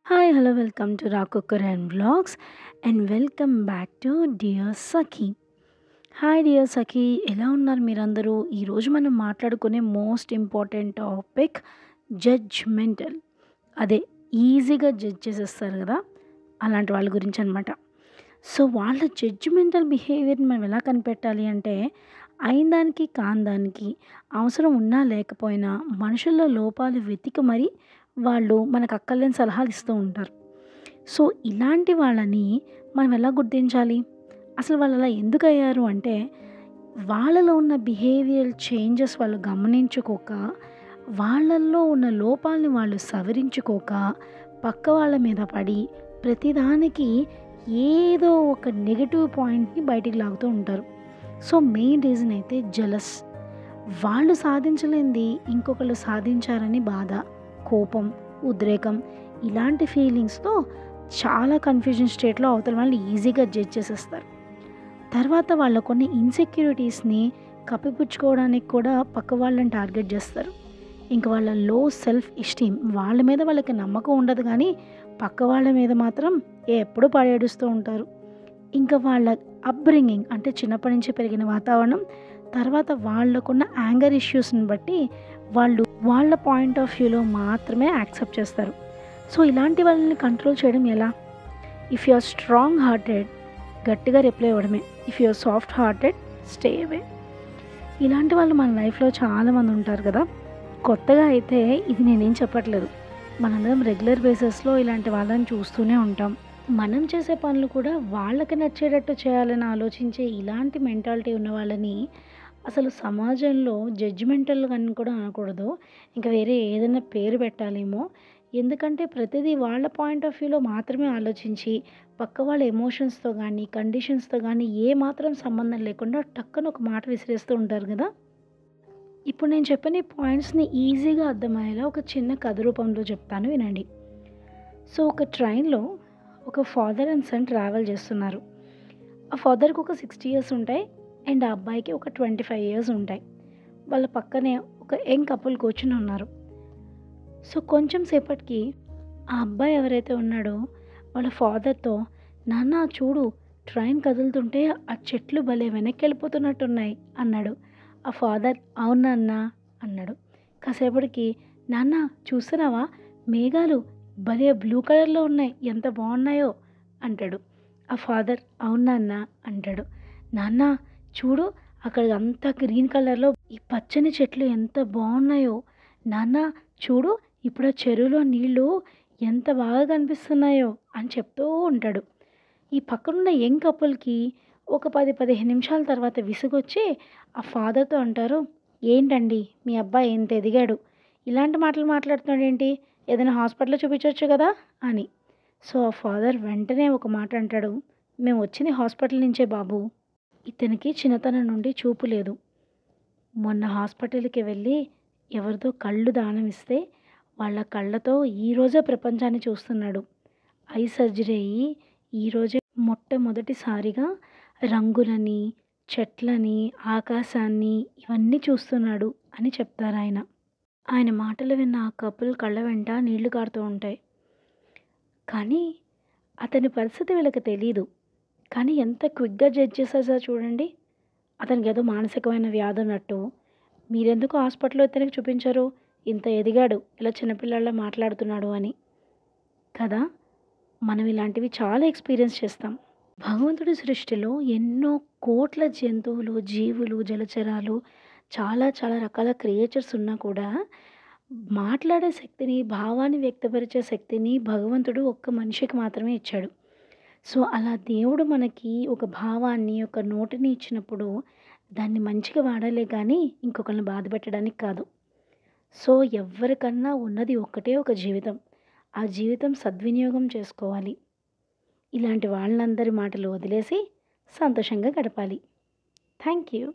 Hi hello welcome to రాకుక్కర్ and vlogs and welcome back to dear Sakhi. Hi dear Sakhi, ఎలా ఉన్నారు మీరందరూ? ఈరోజు మనం మాట్లాడుకునే మోస్ట్ ఇంపార్టెంట్ టాపిక్ జడ్జ్మెంటల్. అదే ఈజీగా జడ్జ్ చేసేస్తారు కదా, అలాంటి వాళ్ళ గురించి అనమాట. సో వాళ్ళ జడ్జ్మెంటల్ బిహేవియర్ని మనం ఎలా కనిపెట్టాలి అంటే, అయిన దానికి కాని దానికి అవసరం ఉన్నా లేకపోయినా మనుషుల్లో లోపాలు వెతికి మరి వాళ్ళు మనకు అక్కర్లేని సలహాలు ఇస్తూ ఉంటారు. సో ఇలాంటి వాళ్ళని మనం ఎలా గుర్తించాలి? అసలు వాళ్ళు అలా ఎందుకు అయ్యారు అంటే, వాళ్ళలో ఉన్న బిహేవియరల్ చేంజెస్ వాళ్ళు గమనించుకోక, వాళ్ళల్లో ఉన్న లోపాలని వాళ్ళు సవరించుకోక, పక్క వాళ్ళ మీద పడి ప్రతిదానికి ఏదో ఒక నెగెటివ్ పాయింట్‌ని బయటికి లాగుతూ ఉంటారు. సో మెయిన్ రీజన్ అయితే జెలస్. వాళ్ళు సాధించలేనిది ఇంకొకళ్ళు సాధించారని బాధ, కోపం, ఉద్రేకం ఇలాంటి ఫీలింగ్స్‌తో చాలా కన్‌ఫ్యూజన్ స్టేట్‌లో అవతల వాళ్ళని ఈజీగా జడ్జ్ చేసేస్తారు. తర్వాత వాళ్ళ కొన్ని ఇన్‌సెక్యూరిటీస్‌ని కప్పిపుచ్చుకోవడానికి కూడా పక్క వాళ్ళని టార్గెట్ చేస్తారు. ఇంక వాళ్ళ లో సెల్ఫ్ ఎస్టీమ్, వాళ్ళ మీద వాళ్ళకి నమ్మకం ఉండదు కానీ పక్క వాళ్ళ మీద మాత్రం ఎప్పుడూ పడేడుస్తూ ఉంటారు. ఇంకా వాళ్ళ అప్బ్రింగింగ్ అంటే చిన్నప్పటి నుంచి పెరిగిన వాతావరణం, తర్వాత వాళ్ళకున్న యాంగర్ ఇష్యూస్ని బట్టి వాళ్ళు వాళ్ళ పాయింట్ ఆఫ్ వ్యూలో మాత్రమే యాక్సెప్ట్ చేస్తారు. సో ఇలాంటి వాళ్ళని కంట్రోల్ చేయడం ఎలా? If you are strong hearted గట్టిగా రిప్లై ఇవ్వడమే. If you are soft hearted stay away. ఇలాంటి వాళ్ళు మన లైఫ్లో చాలామంది ఉంటారు కదా. కొత్తగా అయితే ఇది నేనేం చెప్పట్లేదు, మనందరం రెగ్యులర్ బేసిస్లో ఇలాంటి వాళ్ళని చూస్తూనే ఉంటాం. మనం చేసే పనులు కూడా వాళ్ళకి నచ్చేటట్టు చేయాలని ఆలోచించే ఇలాంటి మెంటాలిటీ ఉన్న వాళ్ళని అసలు సమాజంలో జడ్జిమెంటల్ అని కూడా అనకూడదు, ఇంకా వేరే ఏదైనా పేరు పెట్టాలేమో. ఎందుకంటే ప్రతిదీ వాళ్ళ పాయింట్ ఆఫ్ వ్యూలో మాత్రమే ఆలోచించి పక్క వాళ్ళ ఎమోషన్స్తో కానీ కండిషన్స్తో కానీ ఏ మాత్రం సంబంధం లేకుండా టక్కన ఒక మాట విసిరేస్తూ ఉంటారు కదా. ఇప్పుడు నేను చెప్పిన ఈ పాయింట్స్ని ఈజీగా అర్థమయ్యేలా ఒక చిన్న కథ రూపంలో చెప్తాను, వినండి. సో ఒక ట్రైన్లో ఒక ఫాదర్ అండ్ సన్ ట్రావెల్ చేస్తున్నారు. ఆ ఫాదర్కి ఒక 60 ఇయర్స్ ఉంటాయి అండ్ ఆ అబ్బాయికి ఒక 25 ఇయర్స్ ఉంటాయి. వాళ్ళ పక్కనే ఒక యంగ్ కపుల్ కూర్చుని ఉన్నారు. సో కొంచెం సేపటికి ఆ అబ్బాయి ఎవరైతే ఉన్నాడో వాళ్ళ ఫాదర్తో, నాన్న చూడు, ట్రైన్ కదులుతుంటే ఆ చెట్లు భలే వెనక్కి వెళ్ళిపోతున్నట్టున్నాయి అన్నాడు. ఆ ఫాదర్ అవునన్నా అన్నాడు. కాసేపటికి, నాన్న చూస్తున్నావా, మేఘాలు భలే బ్లూ కలర్లో ఉన్నాయి, ఎంత బాగున్నాయో అంటాడు. ఆ ఫాదర్ అవునన్నా అంటాడు. నాన్న చూడు, అక్కడ అంతా గ్రీన్ కలర్లో ఈ పచ్చని చెట్లు ఎంత బాగున్నాయో, నాన్న చూడు, ఇప్పుడు ఆ చెరువులో నీళ్ళు ఎంత బాగా కనిపిస్తున్నాయో అని చెప్తూ ఉంటాడు. ఈ పక్కనున్న యంగ్ కపుల్కి ఒక 10-15 నిమిషాల తర్వాత విసుగొచ్చి ఆ ఫాదర్తో అంటారు, ఏంటండి మీ అబ్బాయి ఎంత ఎదిగాడు, ఇలాంటి మాటలు మాట్లాడుతున్నాడు ఏంటి, ఏదైనా హాస్పిటల్లో చూపించవచ్చు కదా అని. సో ఆ ఫాదర్ వెంటనే ఒక మాట అంటాడు, మేము వచ్చింది హాస్పిటల్ నుంచే బాబు, ఇతనికి చిన్నతనం నుండి చూపు లేదు. మొన్న హాస్పిటల్కి వెళ్ళి ఎవరిదో కళ్ళు దానం ఇస్తే వాళ్ళ కళ్ళతో ఈరోజే ప్రపంచాన్ని చూస్తున్నాడు. ఐ సర్జరీ అయ్యి ఈరోజే మొట్టమొదటిసారిగా రంగులని, చెట్లని, ఆకాశాన్ని ఇవన్నీ చూస్తున్నాడు అని చెప్తారు ఆయన. ఆయన మాటలు విన్న ఆ కపుల్ కళ్ళ వెంట నీళ్లు కారుతూ ఉంటాయి. కానీ అతని పరిస్థితి వీళ్ళకి తెలీదు. కానీ ఎంత క్విక్గా జడ్జ్ చేసేసారో చూడండి. అతనికి ఏదో మానసికమైన వ్యాధి ఉన్నట్టు, మీరెందుకు హాస్పిటల్లో ఇతనికి చూపించరు, ఇంత ఎదిగాడు ఇలా చిన్నపిల్లాడిలా మాట్లాడుతున్నాడు అని కదా. మనం ఇలాంటివి చాలా ఎక్స్పీరియన్స్ చేస్తాం. భగవంతుడి సృష్టిలో ఎన్నో కోట్ల జంతువులు, జీవులు, జలచరాలు, చాలా చాలా రకాల క్రియేచర్స్ ఉన్నా కూడా మాట్లాడే శక్తిని, భావాన్ని వ్యక్తపరిచే శక్తిని భగవంతుడు ఒక్క మనిషికి మాత్రమే ఇచ్చాడు. సో అలా దేవుడు మనకి ఒక భావాన్ని, ఒక నోటిని ఇచ్చినప్పుడు దాన్ని మంచిగా వాడాలే కానీ ఇంకొకరిని బాధ పెట్టడానికి కాదు. సో ఎవ్వరికన్నా ఉన్నది ఒక్కటే ఒక జీవితం. ఆ జీవితం సద్వినియోగం చేసుకోవాలి. ఇలాంటి వాళ్ళందరి మాటలు వదిలేసి సంతోషంగా గడపాలి. Thank you.